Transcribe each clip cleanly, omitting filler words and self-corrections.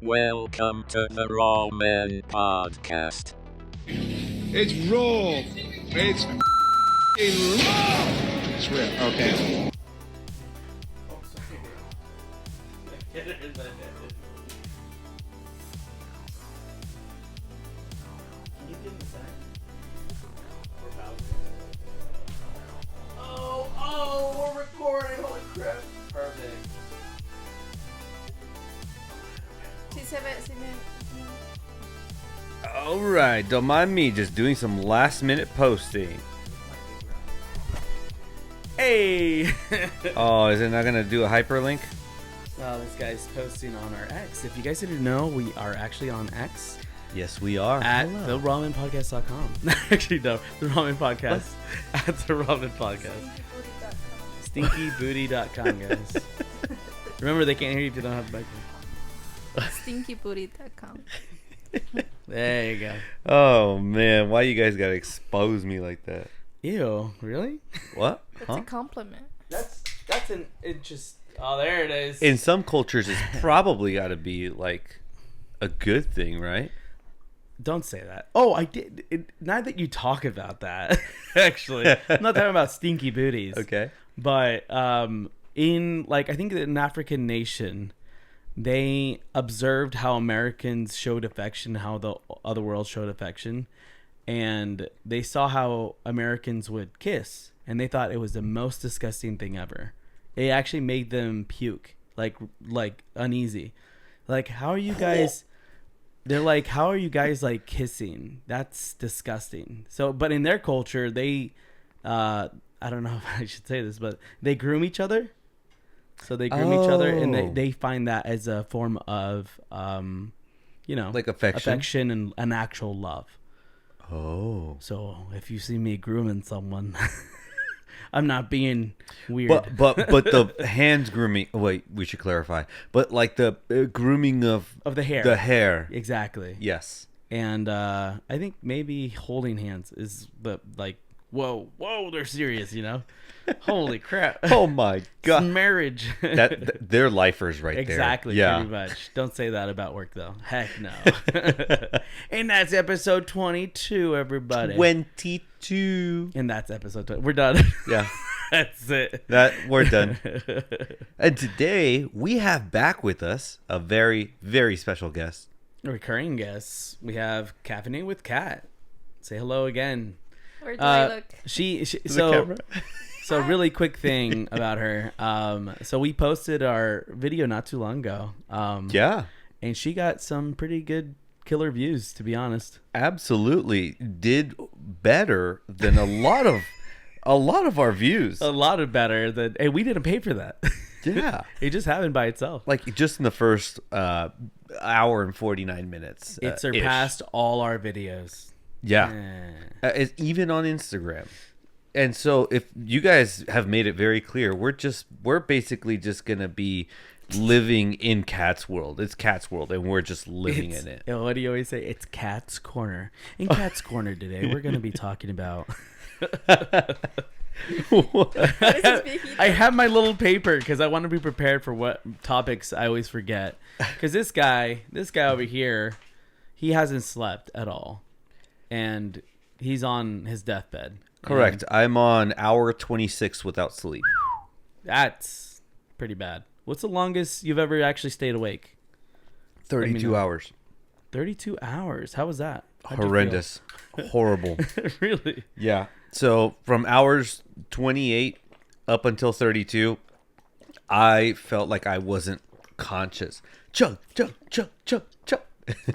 Welcome to the RUBI It's raw. It's raw. It's real. Okay. Oh, sorry. Get it in my head. Can you give me a second? We're about we're recording. Holy crap. Perfect. Alright, don't mind me just doing some last minute posting. Hey! Oh, is it not gonna do a hyperlink? This guy's posting on our X. If you guys didn't know, we are actually on X Yes, we are. at therawmenpodcast.com. Actually, no, the Ramen Podcast at the Ramen Podcast. Stinkybooty.com, guys. Remember, they can't hear you if you don't have a microphone. Stinkybooty.com. There you go. Oh man, why you guys gotta expose me like that? Ew, really? What? That's Huh? a compliment. That's an interest. Oh, there it is. In some cultures, it's probably gotta be like a good thing, right? Don't say that. Oh, I did. Now that you talk about that, actually, I'm not talking about stinky booties. Okay. But in like I think in an African nation, they observed how Americans showed affection, how the other world showed affection, and they saw how Americans would kiss, and they thought it was the most disgusting thing ever. It actually made them puke, like uneasy. Like, how are you guys? They're like, how are you guys like kissing? That's disgusting. So, but in their culture, they, I don't know if I should say this, but they groom each other. So they groom each other, and they find that as a form of, like affection and an actual love. Oh. So if you see me grooming someone, I'm not being weird. But the hands grooming. Wait, we should clarify. But like the grooming of the hair. The hair. Exactly. Yes. And I think maybe holding hands is the like. Whoa, they're serious, Holy crap. Oh my god. It's marriage. They're lifers right exactly, there. Pretty much. Don't say that about work though. Heck no. And that's episode 22, everybody. 22. And that's episode 20. We're done. Yeah. That's it. We're done. And today we have back with us a very, very special guest. A recurring guest. We have Kaffeinate W Kat. Say hello again. Where do I look? So really quick thing about her. So we posted our video not too long ago. Yeah. And she got some pretty good killer views, to be honest. Absolutely. Did better than a lot of our views. A lot of better than, and we didn't pay for that. Yeah. It just happened by itself. Like just in the first hour and 49 minutes. It surpassed all our videos. Yeah. It's even on Instagram. And so if you guys have made it very clear, we're basically just going to be living in Kat's world. It's Kat's world and we're just living in it. What do you always say? It's Kat's Corner. In Kat's Corner today, we're going to be talking about I have my little paper because I want to be prepared for what topics I always forget. Because this guy over here, he hasn't slept at all. And he's on his deathbed. Correct. I'm on hour 26 without sleep. That's pretty bad. What's the longest you've ever actually stayed awake? 32 hours. 32 hours? How was that? Horrendous. Horrible. Really? Yeah. So from hours 28 up until 32, I felt like I wasn't conscious. Chug, chug, chug, chug, chug.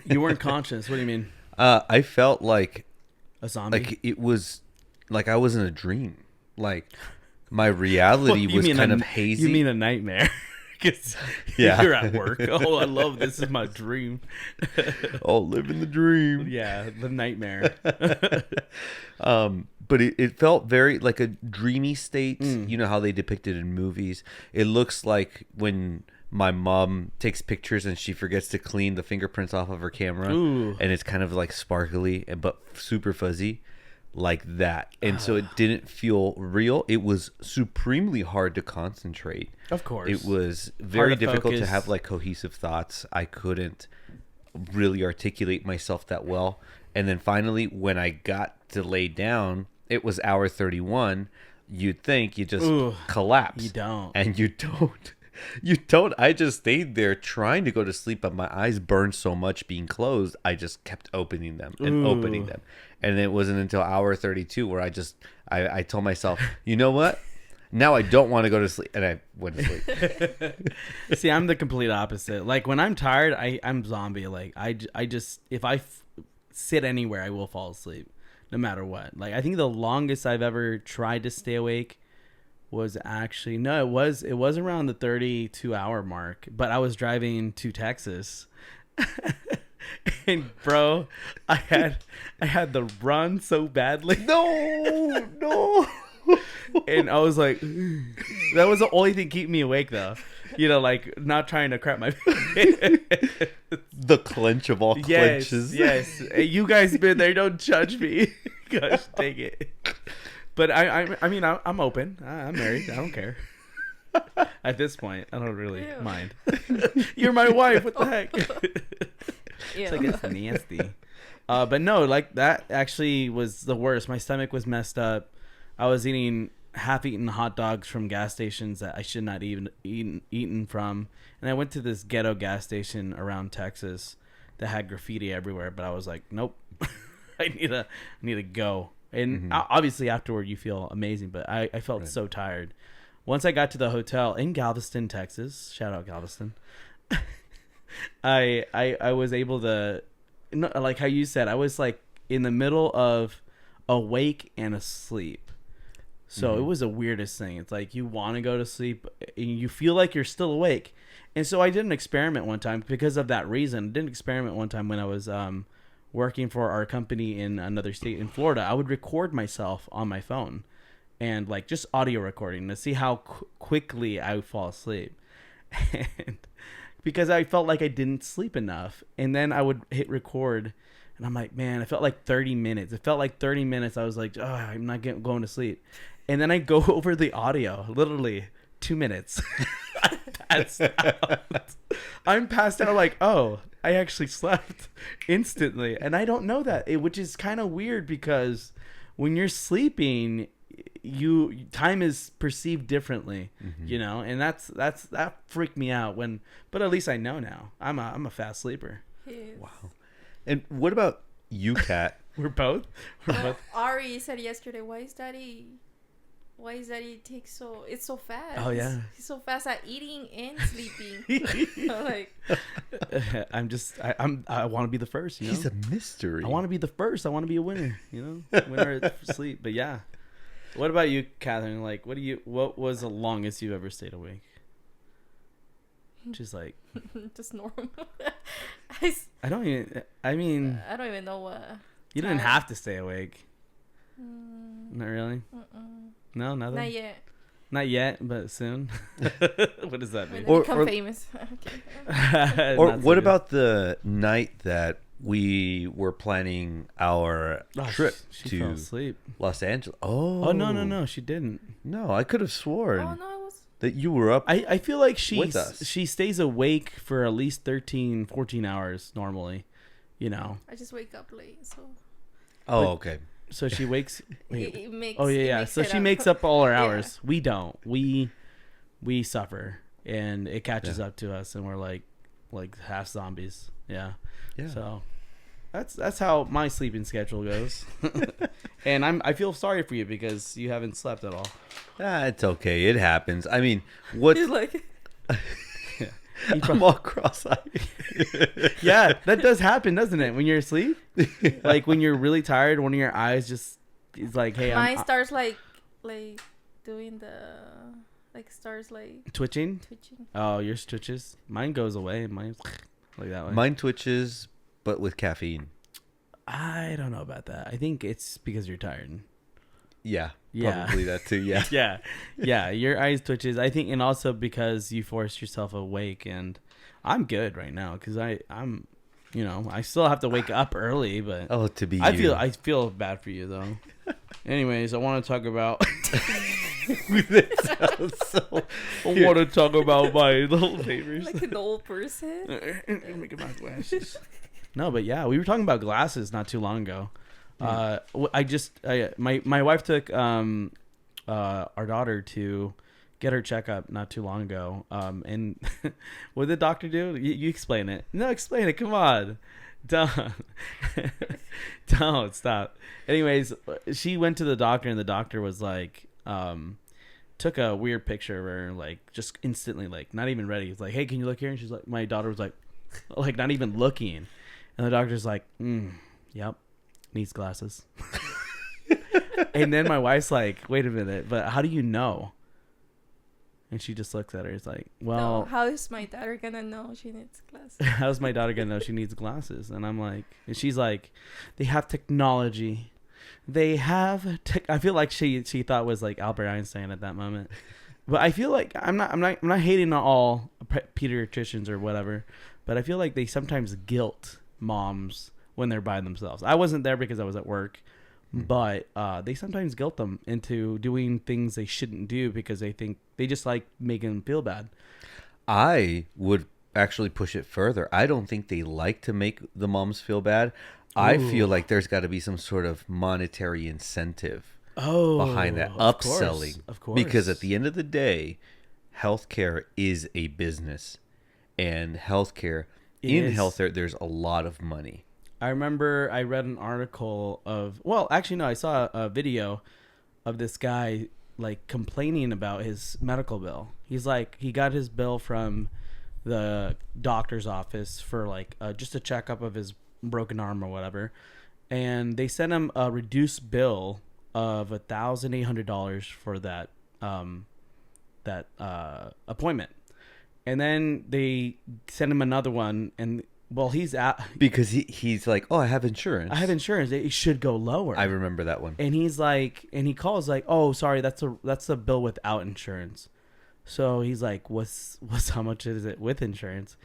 You weren't conscious? What do you mean? I felt like a zombie. Like it was like I was in a dream. Like my reality was kind of hazy. You mean a nightmare? Because you're at work. Oh, I love this. Is my dream. Oh, living the dream. Yeah, the nightmare. But it felt very like a dreamy state. You know how they depict it in movies. It looks like when my mom takes pictures and she forgets to clean the fingerprints off of her camera. Ooh. And it's kind of like sparkly but super fuzzy. like that. And so it didn't feel real. It was supremely hard to concentrate. Of course. It was very Hard to difficult to focus. have like cohesive thoughts. I couldn't really articulate myself that well. And then finally, when I got to lay down, it was hour 31. You'd think you just collapse. You don't. And you don't. You don't. I just stayed there trying to go to sleep, but my eyes burned so much being closed. I just kept opening them and opening them. And it wasn't until hour 32 where I told myself, you know what? Now I don't want to go to sleep. And I went to sleep. See, I'm the complete opposite. Like when I'm tired, I'm zombie. Like I just, if I sit anywhere, I will fall asleep no matter what. Like I think the longest I've ever tried to stay awake was actually it was around the 32-hour mark, but I was driving to Texas. And bro, I had the run so badly. No. And I was like, that was the only thing keeping me awake though. You know, like not trying to crap my The clench of all clenches. Yes. Hey, you guys been there, don't judge me. Gosh, dang it. But I mean, I'm open. I'm married. I don't care. At this point, I don't really mind. You're my wife. What the heck? It's like it's nasty. But no, like that actually was the worst. My stomach was messed up. I was eating half-eaten hot dogs from gas stations that I should not even eaten from. And I went to this ghetto gas station around Texas that had graffiti everywhere. But I was like, nope, I need to go. And obviously afterward you feel amazing, but I felt so tired. Once I got to the hotel in Galveston, Texas, shout out Galveston, I was able to, like how you said, I was like in the middle of awake and asleep. So it was the weirdest thing. It's like you want to go to sleep and you feel like you're still awake. And so I did an experiment one time because of that reason. I did an experiment one time when I was working for our company in another state in Florida. I would record myself on my phone and like just audio recording to see how quickly I would fall asleep. And because I felt like I didn't sleep enough. And then I would hit record and I'm like, man, it felt like 30 minutes. It felt like 30 minutes. I was like, oh, I'm not going to sleep. And then I go over the audio, literally 2 minutes. I'm passed out like, oh, I actually slept instantly. And I don't know that, which is kind of weird because when you're sleeping, time is perceived differently, you know, and that freaked me out but at least I know now. I'm a fast sleeper. Yes. Wow. And what about you, Kat? We're both. Ari said yesterday, why is daddy it's so fast? Oh yeah, he's so fast at eating and sleeping. Like I want to be the first, you know. He's a mystery. I want to be the first. I want to be a winner, you know. Winner at sleep. But yeah, what about you, Catherine? Like, what was the longest you ever stayed awake? Just like just normal. I don't even know what. You didn't have to stay awake. Not really. No, nothing. Not yet. Not yet, but soon. What does that mean? When they become famous. Or what about the night that we were planning our trip she to fell asleep. Los Angeles? Oh no, she didn't. No, I could have sworn Oh no, I was. that you were up. I feel like with us. she stays awake for at least 13, 14 hours normally, you know. I just wake up late, so. Oh, But- okay. So she wakes. It makes, Oh it yeah. makes So it she up. makes up all her Yeah. hours. We don't. We suffer, and it catches up to us, and we're like half zombies. Yeah. Yeah. So that's how my sleeping schedule goes. And I feel sorry for you because you haven't slept at all. It's okay. It happens. I mean, what? He's like, I'm all cross-eyed. Yeah, that does happen, doesn't it? When you're asleep, like when you're really tired, one of your eyes just is like, "Hey, mine starts like doing starts like twitching." twitching. Oh, yours twitches. Mine goes away. Mine like that way. Mine twitches, but with caffeine. I don't know about that. I think it's because you're tired. Yeah, Yeah. probably that too. Yeah. Yeah. Your eyes twitches. I think, and also because you force yourself awake. And I'm good right now because I'm you know, I still have to wake up early, but to be I feel bad for you though. Anyways, I want to talk about. I want to talk about my little favors. Like an old person. Making my glasses. No, but yeah, we were talking about glasses not too long ago. My wife took our daughter to get her checkup not too long ago. And what did the doctor do? You explain it. No, explain it. Come on. Don't stop. Anyways, she went to the doctor and the doctor was like, took a weird picture of her, like just instantly, like not even ready. He's like, hey, can you look here? And she's like, my daughter was like not even looking. And the doctor's like, yep, needs glasses. And then my wife's like, wait a minute, but how do you know? And she just looks at her. It's like, well, no, how is my daughter gonna know she needs glasses? How's my daughter gonna know she needs glasses? And I'm like, and she's like, they have technology. They have I feel like she thought was like Albert Einstein at that moment. But I feel like I'm not hating on all pediatricians or whatever, but I feel like they sometimes guilt moms when they're by themselves. I wasn't there because I was at work, but they sometimes guilt them into doing things they shouldn't do because they think they just like making them feel bad. I would actually push it further. I don't think they like to make the moms feel bad. I feel like there's got to be some sort of monetary incentive behind that, upselling. Of course. Because at the end of the day, healthcare is a business, and healthcare there's a lot of money. I remember I read an article of, I saw a video of this guy like complaining about his medical bill. He's like, he got his bill from the doctor's office for like just a checkup of his broken arm or whatever, and they sent him a reduced bill of $1,800 for that appointment, and then they sent him another one, and he's at because he's like, oh, I have insurance. It should go lower. I remember that one. And he's like, and he calls like, oh, sorry, that's a bill without insurance. So he's like, what's how much is it with insurance?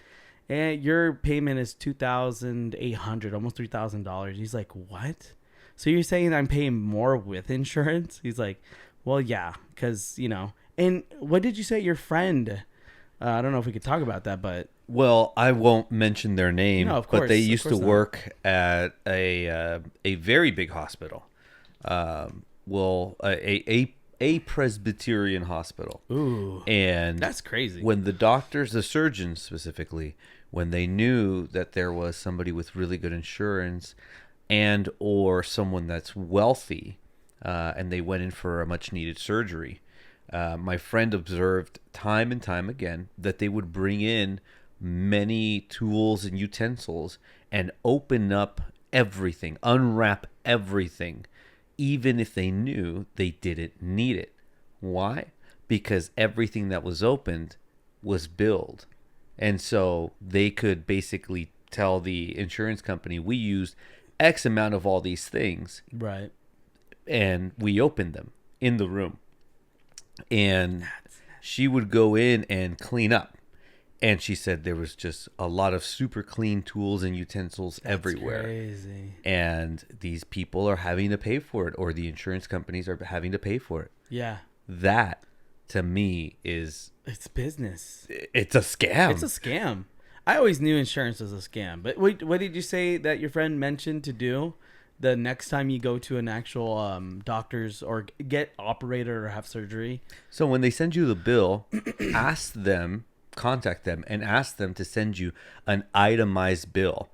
And your payment is $2,800, almost $3,000. He's like, what? So you're saying I'm paying more with insurance? He's like, well, yeah, because, you know. And what did you say? Your friend, I don't know if we could talk about that, but. Well, I won't mention their name, no, of course, but they used to work at a very big hospital. A Presbyterian hospital. Ooh, and that's crazy. When the surgeons specifically, when they knew that there was somebody with really good insurance and or someone that's wealthy, and they went in for a much needed surgery, my friend observed time and time again that they would bring in many tools and utensils and open up everything, unwrap everything, even if they knew they didn't need it. Why? Because everything that was opened was billed. And so they could basically tell the insurance company, we used X amount of all these things. Right. And we opened them in the room. And she would go in and clean up. And she said there was just a lot of super clean tools and utensils everywhere. Crazy. And these people are having to pay for it, or the insurance companies are having to pay for it. Yeah. That, to me, it's business. It's a scam. It's a scam. I always knew insurance was a scam. But wait, what did you say that your friend mentioned to do the next time you go to an actual doctor's or get operated or have surgery? So when they send you the bill, contact them and ask them to send you an itemized bill.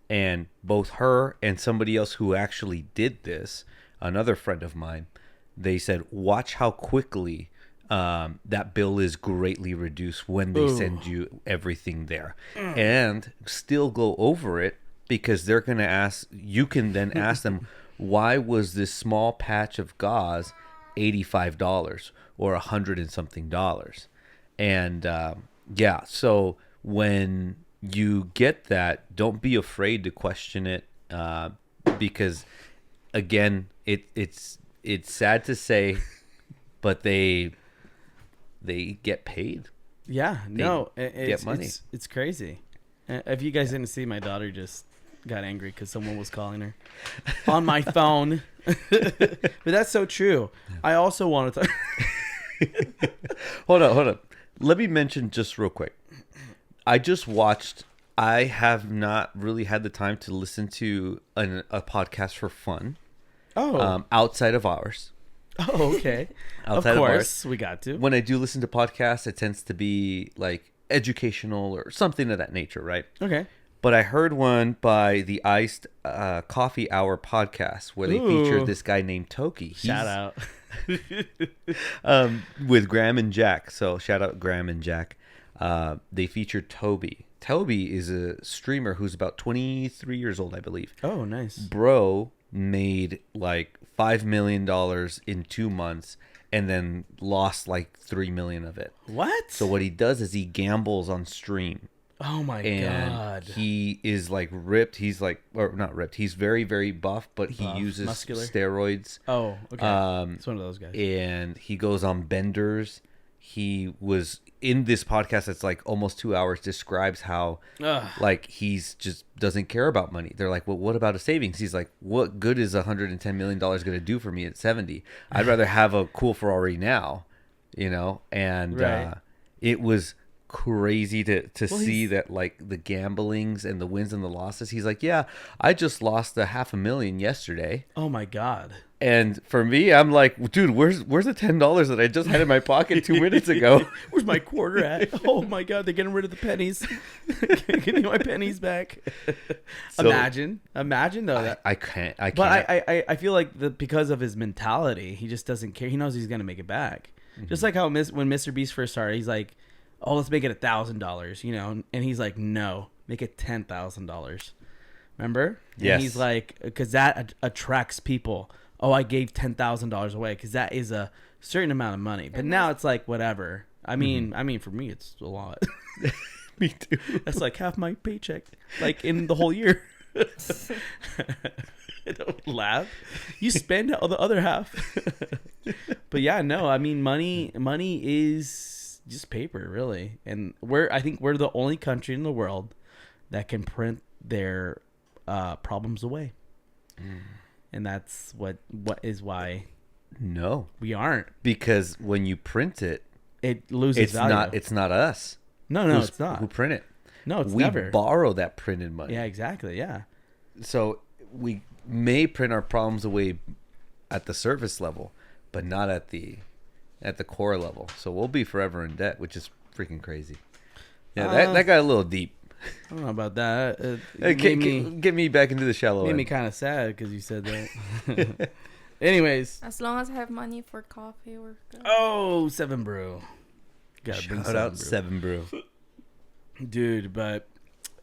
And both her and somebody else who actually did this, another friend of mine, they said, watch how quickly that bill is greatly reduced when they send you everything there. And still go over it, because they're going to ask, you can then ask them, why was this small patch of gauze $85 or $100 and something? And yeah, so when you get that, don't be afraid to question it, because again, it's sad to say, but they get paid. Yeah, They get money. It's crazy. If you guys didn't see, my daughter just got angry because someone was calling her on my phone. But that's so true. I also want to Hold on. Let me mention just real quick. I have not really had the time to listen to a podcast for fun. Outside of ours. Oh, okay. Outside of of ours. course, we got to. When I do listen to podcasts, it tends to be like educational or something of that nature, right? Okay. But I heard one by the Iced Coffee Hour podcast where they featured this guy named Togi. Shout out. With Graham and Jack. So shout out Graham and Jack. They featured Toby. Toby is a streamer who's about 23 years old, I believe. Oh, nice. Bro made like $5 million in 2 months and then lost like 3 million of it. What? So what he does is he gambles on stream. Oh my and god. He is like ripped. He's like, or not ripped. He's very, very buff, but he uses muscular steroids. Oh, okay. It's one of those guys. And he goes on benders. He was in this podcast that's like almost 2 hours, describes how like he's just doesn't care about money. They're like, well, what about a savings? He's like, what good is $110 million going to do for me at 70? I'd rather have a cool Ferrari now, you know? And right. It was crazy to see that, like, the gamblings and the wins and the losses. He's like, yeah, I just lost $500,000 yesterday. Oh my god. And for me, I'm like, dude, where's the $10 that I just had in my pocket 2 minutes ago? Where's my quarter at? Oh my god, they're getting rid of the pennies. Give me my pennies back. So, imagine though that I can't. But I feel like because of his mentality, he just doesn't care. He knows he's gonna make it back. Mm-hmm. Just like how when Mr. Beast first started, he's like, oh, let's make it $1,000, you know, and he's like, no, make it $10,000. Remember? Yes. And he's like, because that attracts people. Oh, I gave $10,000 away because that is a certain amount of money. But now it's like whatever. I mean, for me, it's a lot. Me too. That's like half my paycheck, like in the whole year. Don't laugh. You spend the other half. But yeah, no. I mean, money is just paper, really. And I think we're the only country in the world that can print their problems away. And that's what is why no, we aren't, because when you print it, it loses value. It's not us. No, it's not who print it. No, it's we never. borrow that printed money. Yeah, exactly. Yeah. So we may print our problems away at the surface level, but not at the core level. So we'll be forever in debt, which is freaking crazy. Yeah, that got a little deep. I don't know about that. Get me back into the shallow end. Made me kind of sad because you said that. Anyways. As long as I have money for coffee, we're good. Oh, 7 Brew. Shout out 7 Brew. Dude, but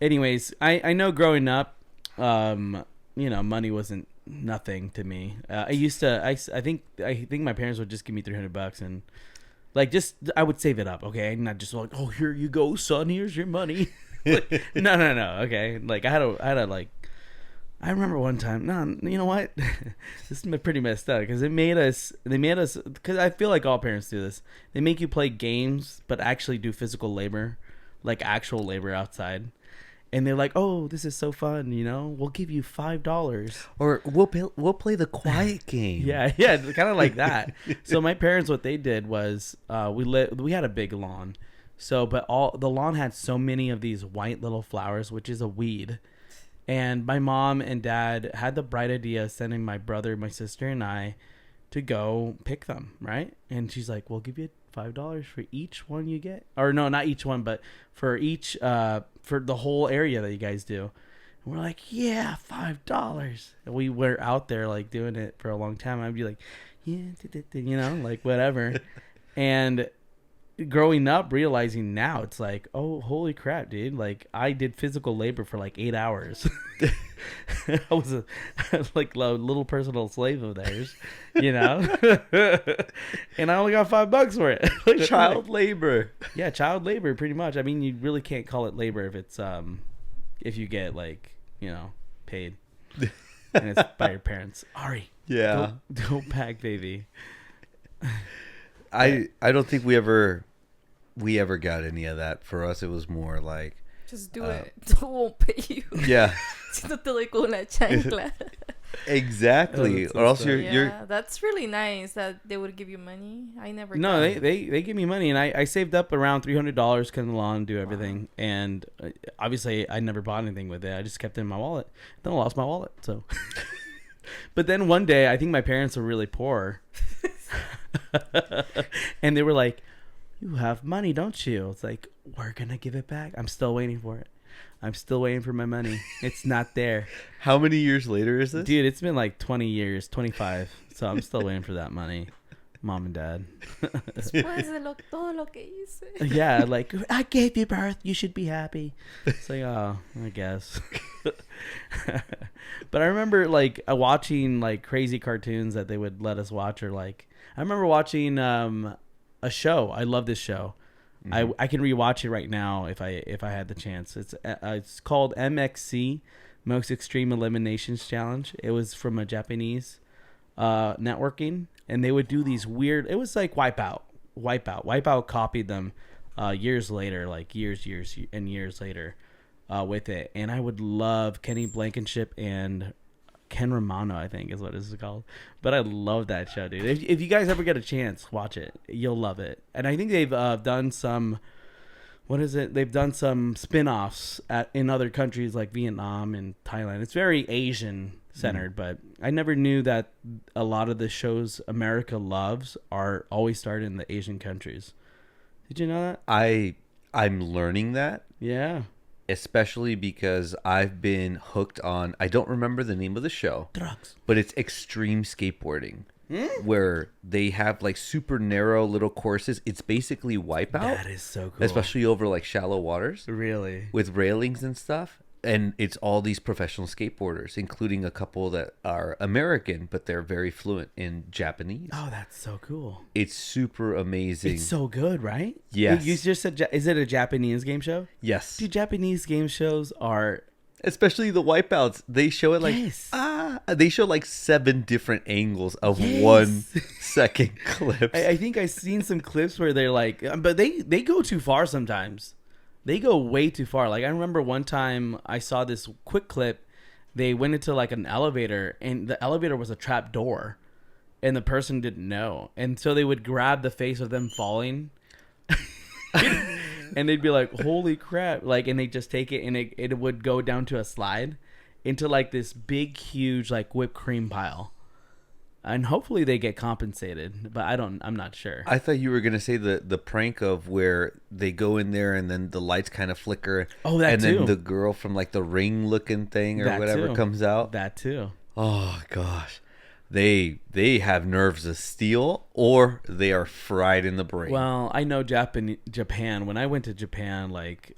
anyways, I know growing up, money wasn't nothing to me. I think my parents would just give me $300 and like I would save it up, okay? Not just like, oh, here you go, son, here's your money. Like, no. Okay, like I I remember one time. No, you know what? This is pretty messed up because they made us. Because I feel like all parents do this. They make you play games, but actually do physical labor, like actual labor outside. And they're like, "Oh, this is so fun! You know, we'll give you $5, or we'll play the quiet game." yeah, kind of like that. So my parents, what they did was, we had a big lawn. So, but the lawn had so many of these white little flowers, which is a weed. And my mom and dad had the bright idea of sending my brother, my sister, and I to go pick them, right? And she's like, we'll give you $5 for each one you get. Or no, not each one, but for each, for the whole area that you guys do. And we're like, yeah, $5. And we were out there like doing it for a long time. I'd be like, yeah, you know, like whatever. And growing up, realizing now, it's like, oh, holy crap, dude. Like, I did physical labor for like 8 hours. I was a little personal slave of theirs, you know? And I only got $5 for it. Like, child labor. Yeah, child labor, pretty much. I mean, you really can't call it labor if it's, if you get, like, you know, paid. And it's by your parents. Ari. Yeah. Don't pack, baby. I don't think we ever got any of that. For us, it was more like Just do it. It won't pay you. Yeah. Sino tuloy ko na chancla. Exactly. Oh, Or else so you're That's really nice that they would give you money. I never. No, got they give me money, and I saved up around $300, cut the lawn, do everything, and obviously I never bought anything with it. I just kept it in my wallet. Then I lost my wallet. So, but then one day I think my parents were really poor, and they were like, "You have money, don't you?" It's like, we're gonna give it back. I'm still waiting for it. I'm still waiting for my money. It's not there. How many years later is this? Dude, it's been like 20 years, 25. So I'm still waiting for that money. Mom and dad. Después de todo lo que hice. Yeah, like, I gave you birth. You should be happy. It's like, oh, I guess. But I remember, like, watching, like, crazy cartoons that they would let us watch. Or, like, I remember watching a show. I love this show. Mm-hmm. I can rewatch it right now if I had the chance. It's called MXC, Most Extreme Eliminations Challenge. It was from a Japanese networking, and they would do these weird. It was like Wipeout copied them years later, like years and years later with it. And I would love Kenny Blankenship and Ken Romano, I think is what it's called. But I love that show, dude. If you guys ever get a chance, watch it. You'll love it. And I think they've done some, They've done some spin-offs in other countries like Vietnam and Thailand. It's very Asian-centered, but I never knew that a lot of the shows America loves are always started in the Asian countries. Did you know that? I'm learning that. Yeah. Especially because I've been hooked on, I don't remember the name of the show, Drugs. But it's extreme skateboarding, where they have like super narrow little courses. It's basically Wipeout. That is so cool. Especially over like shallow waters. Really? With railings and stuff. And it's all these professional skateboarders, including a couple that are American, but they're very fluent in Japanese. Oh, that's so cool. It's super amazing. It's so good, right? Yes. You just said, is it a Japanese game show? Yes. Dude, Japanese game shows are... Especially the Wipeouts. They show it like... Yes. They show like 7 different angles of 1 second clips. I think I've seen some clips where they're like... But they go too far sometimes. They go way too far. Like, I remember one time I saw this quick clip. They went into like an elevator, and the elevator was a trap door, and the person didn't know. And so they would grab the face of them falling, and they'd be like, "Holy crap!" Like, and they just take it, and it would go down to a slide into like this big, huge like whipped cream pile. And hopefully they get compensated, but I'm not sure. I thought you were going to say the prank of where they go in there and then the lights kind of flicker. Oh, that and too. And then the girl from like the ring looking thing or That whatever too. comes out. That too. Oh, gosh. They have nerves of steel, or they are fried in the brain. Well, I know Japan. When I went to Japan, like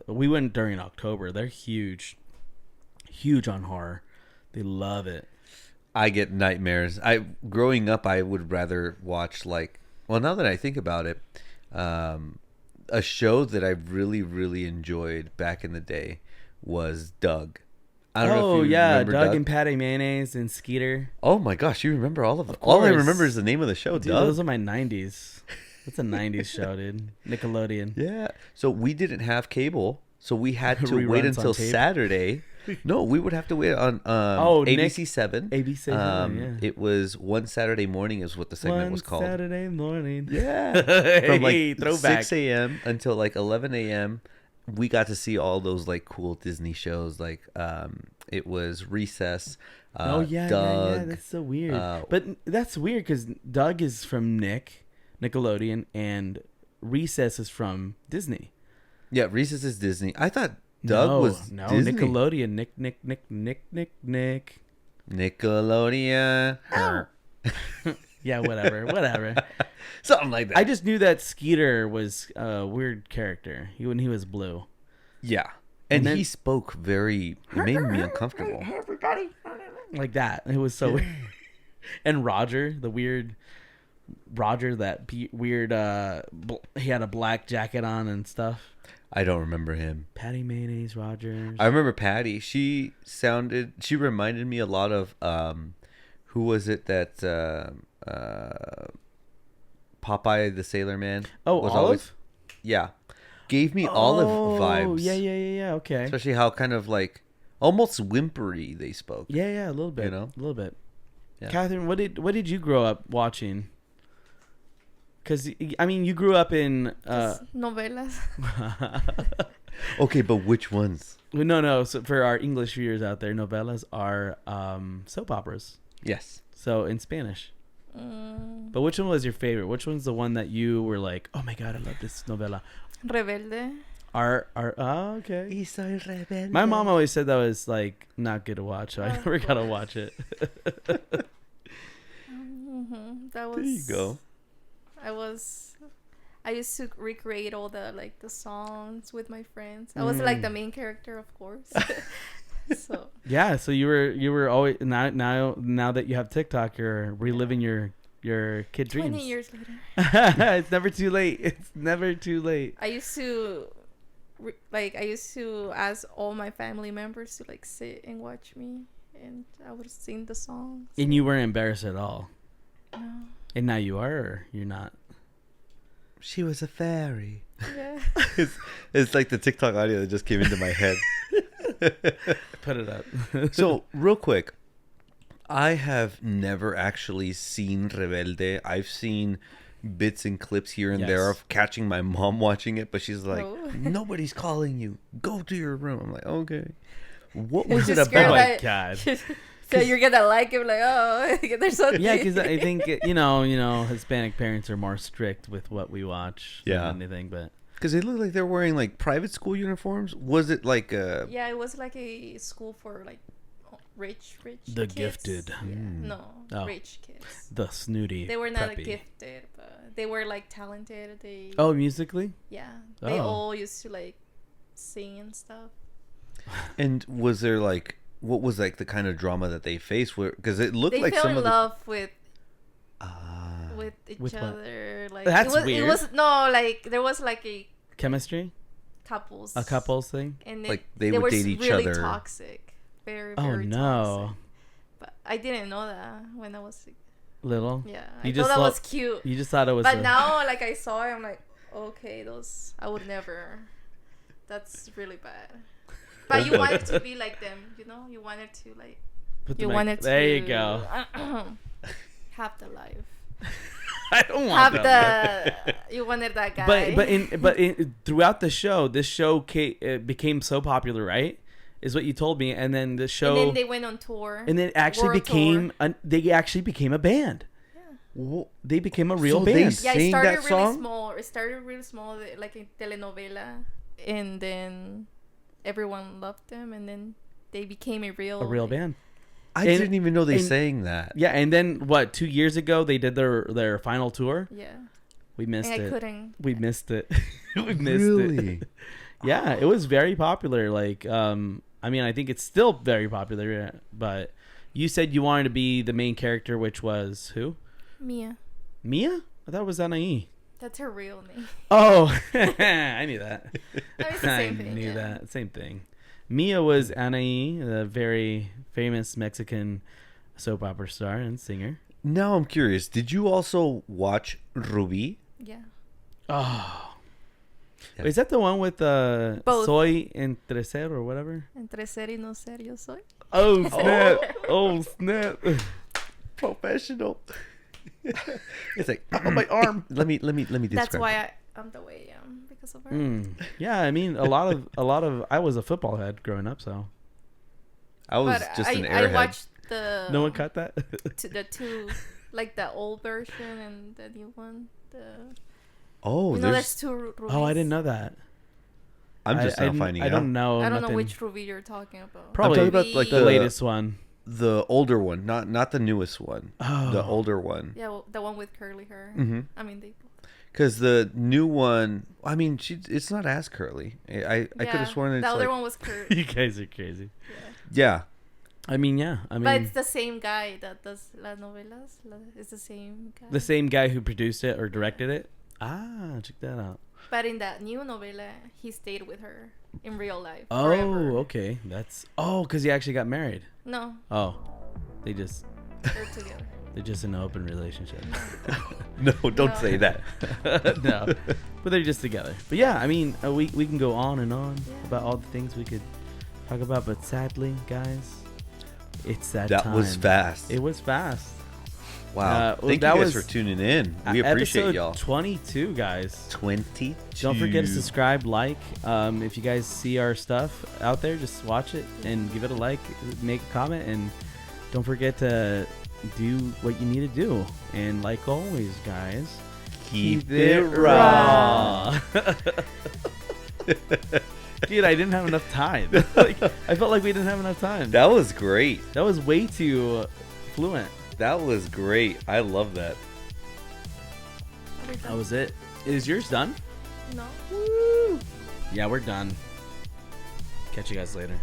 we went during October. They're huge on horror. They love it. I get nightmares. Growing up, I would rather watch now that I think about it, a show that I really, really enjoyed back in the day was Doug. I don't know if you remember Doug and Patty Mayonnaise and Skeeter. Oh my gosh, you remember all of them. Of course. All I remember is the name of the show, Dude, Doug. those are my 90s. That's a 90s show, dude. Nickelodeon. Yeah. So we didn't have cable, so we had to wait Reruns until on tape. Saturday. No, we would have to wait on ABC 7. ABC 7, yeah. It was One Saturday Morning is what the segment was called. Saturday morning. Yeah. Hey, From like throwback. 6 a.m. until like 11 a.m. We got to see all those like cool Disney shows. Like it was Recess. Doug. Yeah. That's so weird. But that's weird because Doug is from Nickelodeon, and Recess is from Disney. Yeah, Recess is Disney. I thought Doug was Disney. Nickelodeon. Nick. Nickelodeon. Yeah, whatever. Something like that. I just knew that Skeeter was a weird character when he was blue. Yeah. And then, he spoke it made me uncomfortable. Everybody. like that. It was so weird. And Roger, that weird, he had a black jacket on and stuff. I don't remember him. Patty Mayonnaise, Rogers. I remember Patty. She reminded me a lot of, who was it that, Popeye the Sailor Man? Oh, was Olive? always, yeah. gave me Olive vibes. Yeah. Okay. Especially how kind of like almost whimpery they spoke. Yeah, a little bit. You know? A little bit. Yeah. Catherine, what did you grow up watching? Because I mean, you grew up in Novelas. Okay, but which ones? No. So for our English viewers out there, novelas are soap operas. Yes. So in Spanish. But which one was your favorite? Which one's the one that you were like, oh my god, I love this novela? Rebelde. Okay. Y soy rebelde. My mom always said that was like not good to watch, so I never got to watch it. That was. There you go. I used to recreate all the songs with my friends. I was like the main character, of course. So yeah, so you were always now that you have TikTok, you're reliving your kid dreams. 20 years later. It's never too late. It's never too late. I used to ask all my family members to sit and watch me, and I would sing the songs. And you weren't embarrassed at all. No. And now you are, or you're not? She was a fairy. Yeah. It's like the TikTok audio that just came into my head. Put it up. So, real quick, I have never actually seen Rebelde. I've seen bits and clips here and there of catching my mom watching it, but she's like, nobody's calling you. Go to your room. I'm like, okay. What was it about? Oh my god. So you're gonna like it, like, oh, there's something. Yeah, because I think you know Hispanic parents are more strict with what we watch than anything, but because they look like they're wearing like private school uniforms. Was it like a? Yeah, it was like a school for like rich the kids. Gifted. Yeah. No, rich kids. The snooty. They were not preppy. gifted, but they were like talented. Musically? Yeah, they all used to like sing and stuff. And was there like? What was like the kind of drama that they faced? Because it looked like some of they fell in love with each other. Like that's weird. It was like there was like a chemistry, a couples thing, and like they would were date each really other. Toxic, very oh no! Toxic. But I didn't know that when I was little. Yeah, I thought that was cute. You just thought it was. But now, like I saw it, I'm like, okay, those I would never. That's really bad. But you wanted to be like them, you know? You wanted to, like... There you go. Have the life. I don't want that. You wanted that guy. But throughout the show, this show became so popular, right? Is what you told me. And then the show... And then they went on tour. And then actually they actually became a band. Yeah. They became a real band. Yeah, it started really small. It started really small, like a telenovela. And then... everyone loved them, and then they became a real band. I didn't even know they sang that. Yeah, and then 2 years ago they did their final tour. Yeah, we missed it. We missed it. We missed it. Yeah, it was very popular. Like, I mean, I think it's still very popular. But you said you wanted to be the main character, which was who? Mia. Mia? I thought it was Anaí. That's her real name. Oh, I knew that. It's the same thing. I knew that. Same thing. Mia was Anaí, a very famous Mexican soap opera star and singer. Now I'm curious. Did you also watch RUBI? Yeah. Oh. Yeah. Is that the one with Soy entre ser or whatever? Entre ser y no ser, yo soy. Oh, snap. Oh, snap. Professional. It's like on my arm. Let me describe. That's why I'm the way I am, because of her. Yeah, I mean a lot of I was a football head growing up, so I was just an airhead. I watched the. No one cut that. The two, like the old version and the new one. There's two RUBIs. Oh, I didn't know that. I'm just now finding out. I don't know. I don't know which RUBI you're talking about. Probably I'm talking about like the latest one. The older one, not the newest one. Oh. The older one. Yeah, well, the one with curly hair. Mm-hmm. I mean, they. Because the new one, I mean, it's not as curly. I could have sworn it's the other one was curly. You guys are crazy. Yeah. I mean, yeah. But it's the same guy that does las novelas. It's the same guy. The same guy who produced it or directed it. Ah, check that out. But in that new novela, he stayed with her in real life. Oh, forever. okay. Because he actually got married. No. Oh, they're together. They're just in an open relationship. No, don't No. say that. No, but they're just together. But yeah, I mean, we can go on and on Yeah. about all the things we could talk about, but sadly, guys, it's that That time. was fast. It was fast. Wow. well, Thank you that guys was for tuning in. We appreciate Episode y'all. 22, guys. 22. Don't forget to subscribe, like. If you guys see our stuff out there, just watch it and give it a like, make a comment, and don't forget to do what you need to do. And like always, guys, Keep it it raw. Dude, I didn't have enough time. Like, I felt like we didn't have enough time. That was great. That was way too fluent. That was great. I love that. Are we done? That was it. Is yours done? No. Yeah, we're done. Catch you guys later.